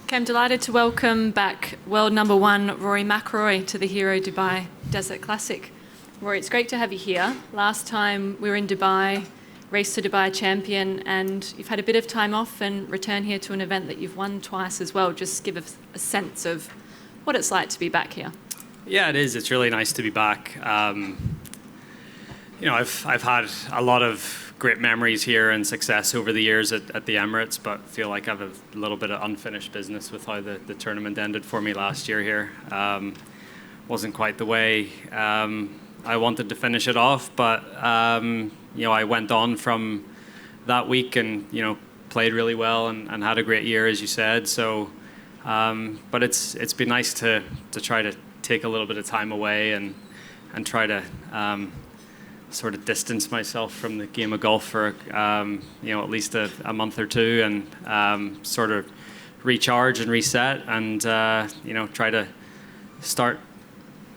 Okay, I'm delighted to welcome back world number one Rory McIlroy to the Hero Dubai Desert Classic. Rory, it's great to have you here. Last time we were in Dubai, Race to Dubai champion, and you've had a bit of time off and return here to an event that you've won twice as well. Just give us a sense of what it's like to be back here. Yeah, it is. It's really nice to be back. I've had a lot of great memories here and success over the years at the Emirates, but feel like I have a little bit of unfinished business with how the tournament ended for me last year here. Wasn't quite the way I wanted to finish it off, but I went on from that week and played really well and had a great year, as you said. So, but it's been nice to try to take a little bit of time away and try to sort of distance myself from the game of golf for at least a month or two, and sort of recharge and reset, and try to start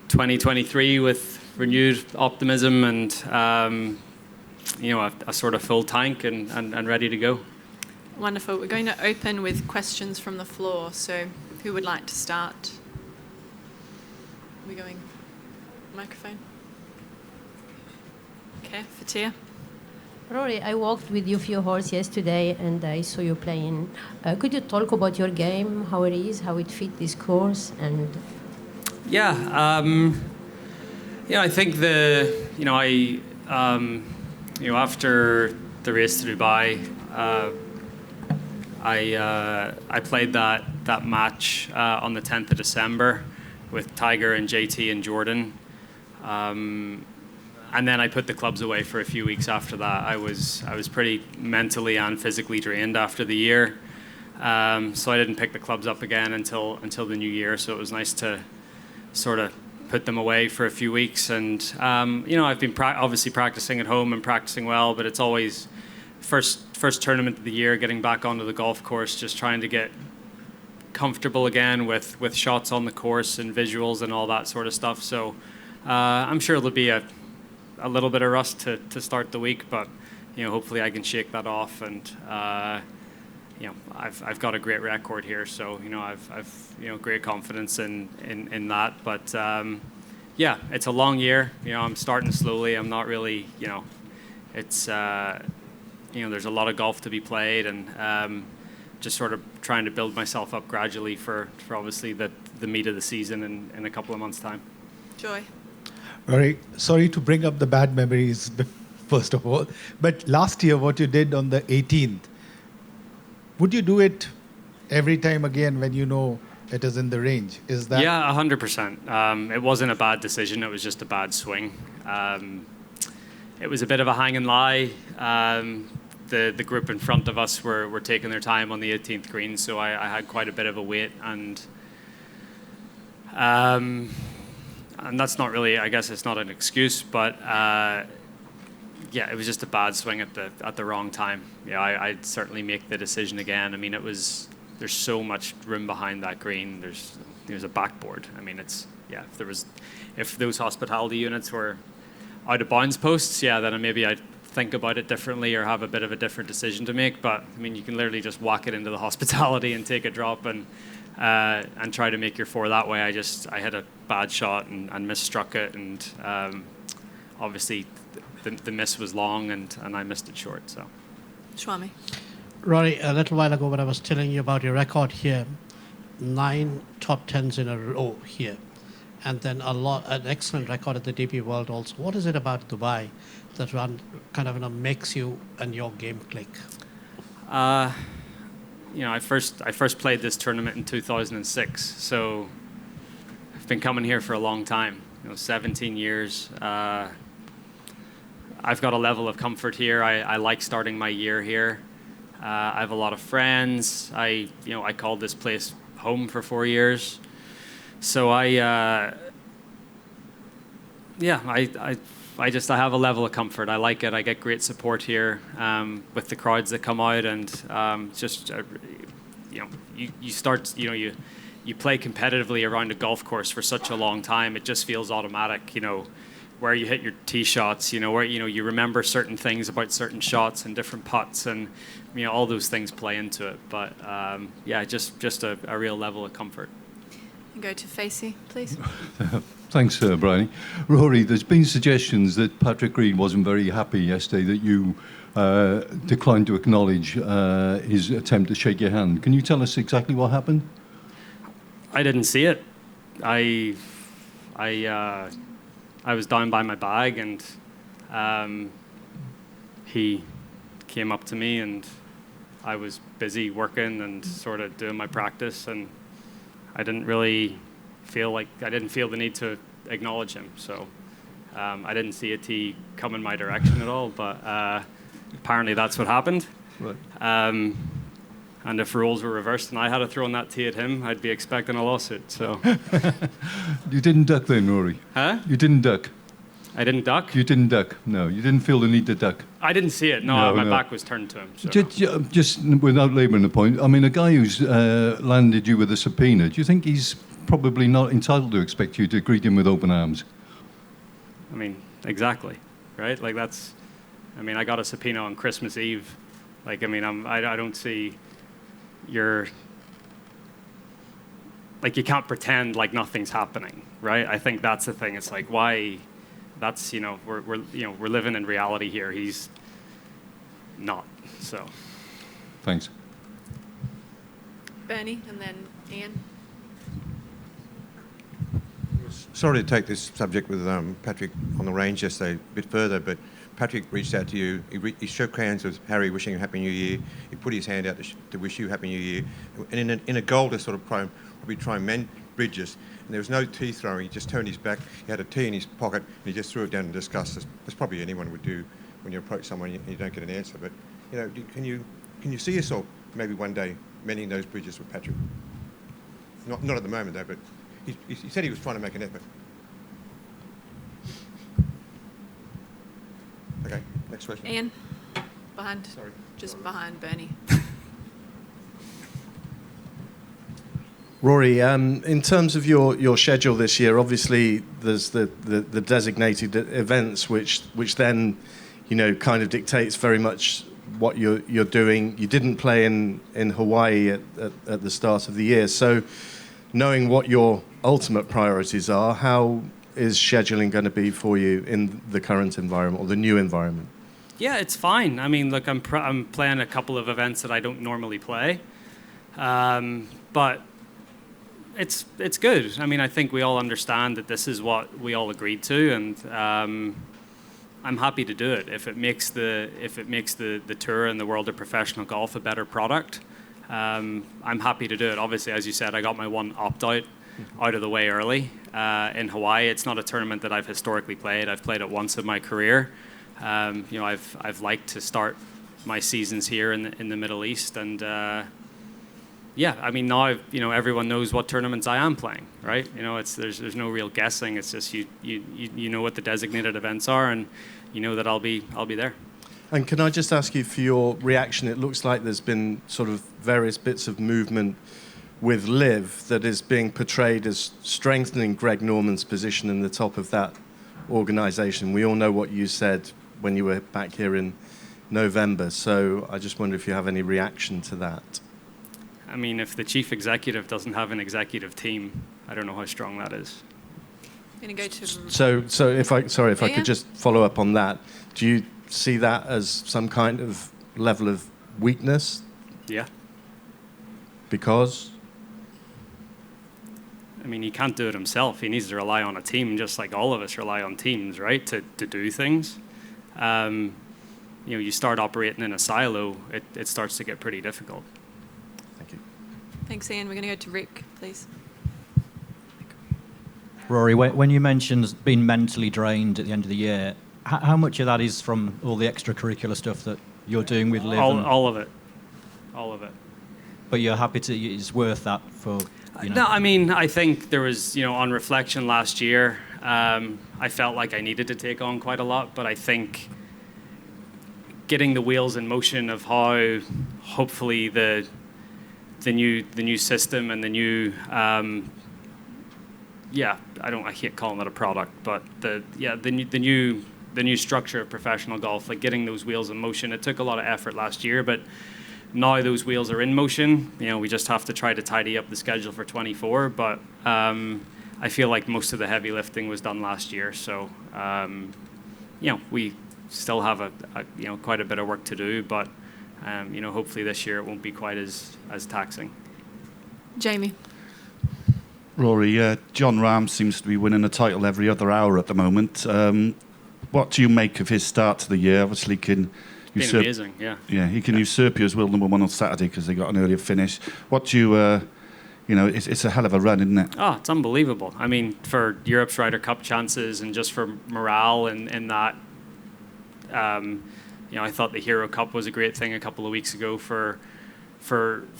2023 with renewed optimism and a sort of full tank and ready to go. Wonderful. We're going to open with questions from the floor. So who would like to start? Are we going microphone? Okay, Fatia. Rory, I walked with you few holes yesterday and I saw you playing. Could you talk about your game, how it is, how it fit this course? And I think after the race to Dubai, I played that match on the 10th of December with Tiger and JT and Jordan. And then I put the clubs away for a few weeks after that. I was pretty mentally and physically drained after the year, so I didn't pick the clubs up again until the new year. So it was nice to sort of put them away for a few weeks. And I've been obviously practicing at home and practicing well, but it's always first tournament of the year, getting back onto the golf course, just trying to get comfortable again with shots on the course and visuals and all that sort of stuff. So I'm sure there'll be a little bit of rust to start the week, but hopefully I can shake that off. And I've got a great record here, so I've great confidence in that. But it's a long year. I'm starting slowly. I'm not really it's there's a lot of golf to be played, and just sort of trying to build myself up gradually for obviously the meat of the season in a couple of months' time. Joy. Rory, sorry to bring up the bad memories first of all, but last year what you did on the 18th, would you do it every time again when you know it is in the range? Is that? Yeah, 100%. It wasn't a bad decision. It was just a bad swing. It was a bit of a hang and lie. The group in front of us were taking their time on the 18th green, so I had quite a bit of a wait, and that's not really, I guess it's not an excuse, but it was just a bad swing at the wrong time. I'd certainly make the decision again. I mean, there's so much room behind that green. There's a backboard. I mean, if those hospitality units were out of bounds posts, then maybe I'd think about it differently or have a bit of a different decision to make. But I mean, you can literally just whack it into the hospitality and take a drop and try to make your four that way. I had a bad shot and misstruck it, and obviously the miss was long and I missed it short. So, Swami. Rory, a little while ago when I was telling you about your record here, 9 top 10s in a row here, and then an excellent record at the DP World also. What is it about Dubai that kind of makes you and your game click? I first played this tournament in 2006, so I've been coming here for a long time. 17 years. I've got a level of comfort here. I like starting my year here. I have a lot of friends. I called this place home for 4 years. So I have a level of comfort. I like it. I get great support here with the crowds that come out, and you play competitively around a golf course for such a long time. It just feels automatic. where you hit your tee shots, where you remember certain things about certain shots and different putts, and all those things play into it. But yeah, just a real level of comfort. And go to Facey, please. Thanks, Bryony. Rory, there's been suggestions that Patrick Reed wasn't very happy yesterday that you declined to acknowledge his attempt to shake your hand. Can you tell us exactly what happened? I didn't see it. I was down by my bag, and he came up to me, and I was busy working and sort of doing my practice, and I didn't feel the need to acknowledge him. So I didn't see a tee come in my direction at all, but apparently that's what happened. Right. And if roles were reversed and I had to throw that tee at him, I'd be expecting a lawsuit. So You didn't duck then, Rory? Huh? You didn't duck? I didn't duck? You didn't duck, no. You didn't feel the need to duck? I didn't see it. No, my back was turned to him. So. Just without labouring the point, I mean, a guy who's landed you with a subpoena, do you think he's probably not entitled to expect you to greet him with open arms? I mean, exactly, right? Like I got a subpoena on Christmas Eve. I don't see you can't pretend like nothing's happening, right? I think that's the thing. It's like, why? That's we're living in reality here. He's not. So. Thanks. Bernie, and then Ian. Sorry to take this subject with Patrick on the range yesterday a bit further, but Patrick reached out to you. He shook hands with Harry, wishing him Happy New Year. He put his hand out to wish you Happy New Year. And in a goal to sort of probably try and mend bridges, and there was no tee throwing. He just turned his back. He had a tee in his pocket, and he just threw it down in disgust. That's probably anyone would do when you approach someone and you don't get an answer. But can you see yourself maybe one day mending those bridges with Patrick? Not at the moment though, but he said he was trying to make an effort. Okay, next question. Ian, behind. Sorry. Just behind Bernie. Rory, in terms of your schedule this year, obviously there's the designated events, which then, kind of dictates very much what you're doing. You didn't play in Hawaii at the start of the year, so knowing what your ultimate priorities are, how is scheduling going to be for you in the current environment or the new environment? Yeah, it's fine. I mean, look, I'm playing a couple of events that I don't normally play, but it's good. I mean, I think we all understand that this is what we all agreed to, and I'm happy to do it if it makes the tour and the world of professional golf a better product. I'm happy to do it. Obviously, as you said, I got my one opt-out out of the way early in Hawaii. It's not a tournament that I've historically played. I've played it once in my career. I've liked to start my seasons here in the Middle East, and yeah, I mean now everyone knows what tournaments I am playing, right? There's no real guessing. It's just you know what the designated events are, and you know that I'll be there. And can I just ask you for your reaction? It looks like there's been sort of various bits of movement with Liv that is being portrayed as strengthening Greg Norman's position in the top of that organisation. We all know what you said when you were back here in November, so I just wonder if you have any reaction to that. I mean, if the chief executive doesn't have an executive team, I don't know how strong that is. Going to go to. So if I could just follow up on that, do you see that as some kind of level of weakness? Yeah. Because? I mean, he can't do it himself. He needs to rely on a team, just like all of us rely on teams, right, to do things. You start operating in a silo, it starts to get pretty difficult. Thank you. Thanks, Ian. We're going to go to Rick, please. Rory, when you mentioned being mentally drained at the end of the year, how much of that is from all the extracurricular stuff that you're doing with Liv? All of it. All of it. But you're happy it's worth that for... No, I mean, I think there was, on reflection last year, I felt like I needed to take on quite a lot, but I think getting the wheels in motion of how hopefully the new system and the new yeah, I can't call it a product, but the new structure of professional golf, like getting those wheels in motion. It took a lot of effort last year, but now those wheels are in motion. We just have to try to tidy up the schedule for 24. But I feel like most of the heavy lifting was done last year, so we still have a quite a bit of work to do, but hopefully this year it won't be quite as taxing. Jamie. Rory, Jon Rahm seems to be winning a title every other hour at the moment. What do you make of his start to the year? Obviously, Been amazing, yeah. Yeah, he can usurp you as world number one on Saturday because they got an earlier finish. What do you, it's a hell of a run, isn't it? Oh, it's unbelievable. I mean, for Europe's Ryder Cup chances and just for morale and that, I thought the Hero Cup was a great thing a couple of weeks ago for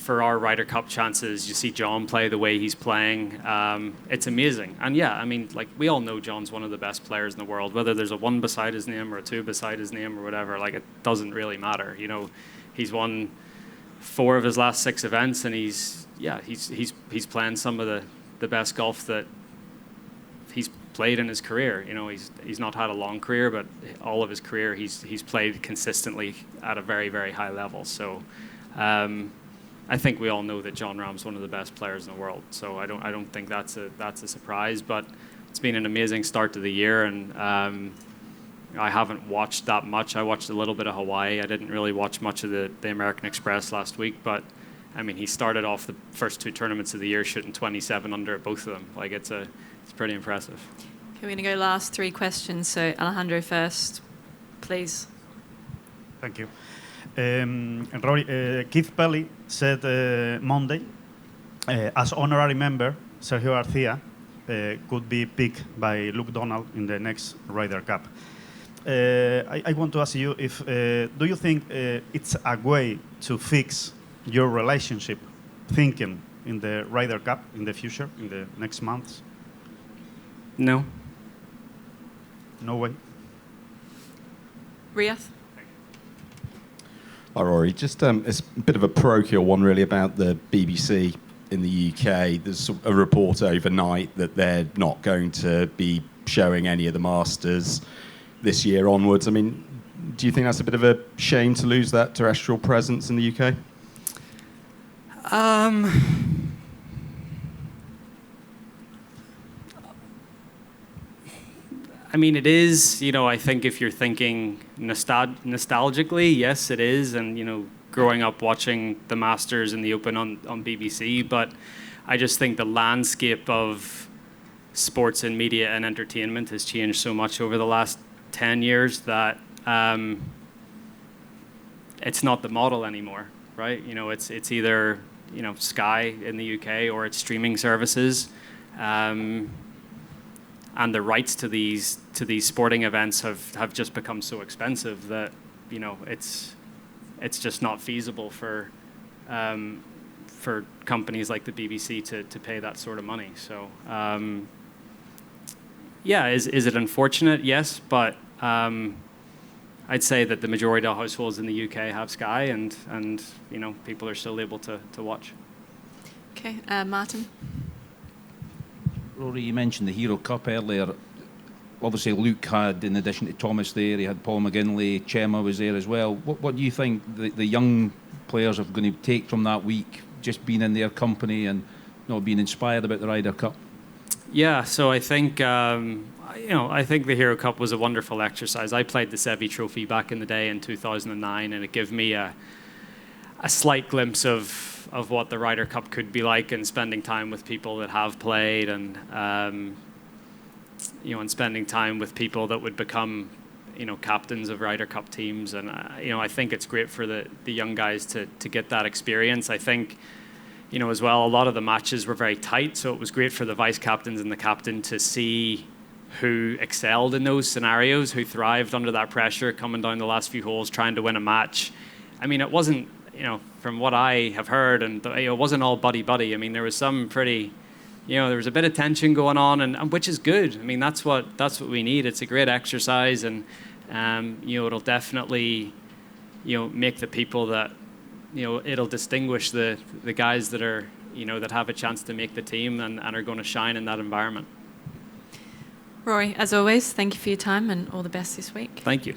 our Ryder Cup chances. You see Jon play the way he's playing. It's amazing. And yeah, I mean, like, we all know Jon's one of the best players in the world. Whether there's a 1 beside his name or a 2 beside his name or whatever, like, it doesn't really matter. He's won 4 of his last 6 events, and he's playing some of the best golf that he's played in his career. He's not had a long career, but all of his career he's played consistently at a very, very high level. So I think we all know that Jon Rahm's one of the best players in the world. So I don't think that's a surprise. But it's been an amazing start to the year, and I haven't watched that much. I watched a little bit of Hawaii. I didn't really watch much of the American Express last week, but I mean, he started off the first 2 tournaments of the year shooting 27 under at both of them. Like, it's pretty impressive. Okay, we're going to go last 3 questions. So Alejandro first, please. Thank you. Rory, Keith Pelly said Monday, as honorary member, Sergio Garcia could be picked by Luke Donald in the next Ryder Cup. I want to ask you if do you think it's a way to fix your relationship, thinking in the Ryder Cup in the future, in the next months? No. No way. Riath. Hi, Rory. Just it's a bit of a parochial one, really, about the BBC in the UK. There's a report overnight that they're not going to be showing any of the Masters this year onwards. I mean, do you think that's a bit of a shame to lose that terrestrial presence in the UK? I mean, it is, I think if you're thinking nostalgically, yes, it is. And, growing up watching the Masters and the Open on BBC. But I just think the landscape of sports and media and entertainment has changed so much over the last 10 years that it's not the model anymore, right? It's either, Sky in the UK or it's streaming services. And the rights to these sporting events have just become so expensive that it's just not feasible for companies like the BBC to pay that sort of money. So is it unfortunate? Yes, but I'd say that the majority of households in the UK have Sky, and people are still able to watch. Okay, Martin. Rory, you mentioned the Hero Cup earlier. Obviously, Luke had, in addition to Thomas there, he had Paul McGinley, Chema was there as well. What do you think the young players are going to take from that week, just being in their company and being inspired about the Ryder Cup? Yeah, so I think I think the Hero Cup was a wonderful exercise. I played the Seve Trophy back in the day in 2009, and it gave me a slight glimpse of what the Ryder Cup could be like, and spending time with people that have played, and and spending time with people that would become captains of Ryder Cup teams. And I think it's great for the young guys to get that experience. I think as well, a lot of the matches were very tight, so it was great for the vice captains and the captain to see who excelled in those scenarios, who thrived under that pressure, coming down the last few holes trying to win a match. I mean, it wasn't, from what I have heard, and it wasn't all buddy-buddy. I mean, there was some pretty, there was a bit of tension going on, and which is good. I mean, that's what we need. It's a great exercise, and it'll definitely, make the people that, it'll distinguish the guys that are, that have a chance to make the team and are going to shine in that environment. Rory, as always, thank you for your time and all the best this week. Thank you.